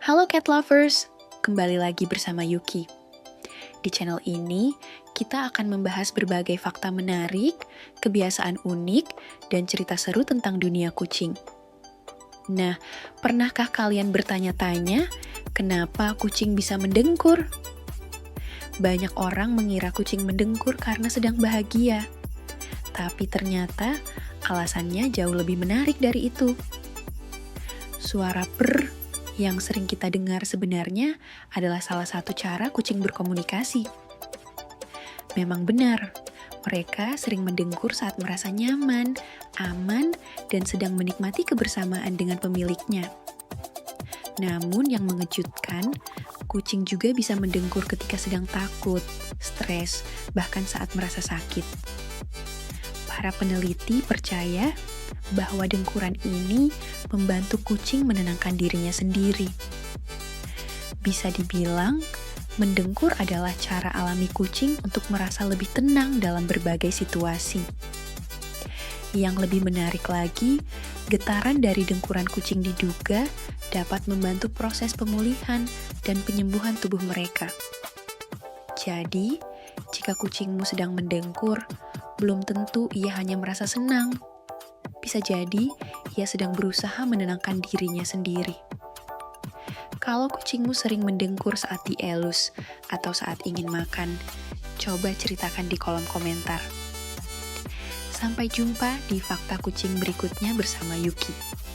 Halo cat lovers, kembali lagi bersama Yuki. Di channel ini, kita akan membahas berbagai fakta menarik, kebiasaan unik, dan cerita seru tentang dunia kucing. Nah, pernahkah kalian bertanya-tanya, kenapa kucing bisa mendengkur? Banyak orang mengira kucing mendengkur karena sedang bahagia. Tapi ternyata, alasannya jauh lebih menarik dari itu. Suara purr yang sering kita dengar sebenarnya adalah salah satu cara kucing berkomunikasi. Memang benar, mereka sering mendengkur saat merasa nyaman, aman, dan sedang menikmati kebersamaan dengan pemiliknya. Namun yang mengejutkan, kucing juga bisa mendengkur ketika sedang takut, stres, bahkan saat merasa sakit. Para peneliti percaya bahwa dengkuran ini membantu kucing menenangkan dirinya sendiri. Bisa dibilang, mendengkur adalah cara alami kucing untuk merasa lebih tenang dalam berbagai situasi. Yang lebih menarik lagi, getaran dari dengkuran kucing diduga dapat membantu proses pemulihan dan penyembuhan tubuh mereka. Jadi, jika kucingmu sedang mendengkur, belum tentu ia hanya merasa senang. Bisa jadi ia sedang berusaha menenangkan dirinya sendiri. Kalau kucingmu sering mendengkur saat dielus atau saat ingin makan, coba ceritakan di kolom komentar. Sampai jumpa di fakta kucing berikutnya bersama Yuki.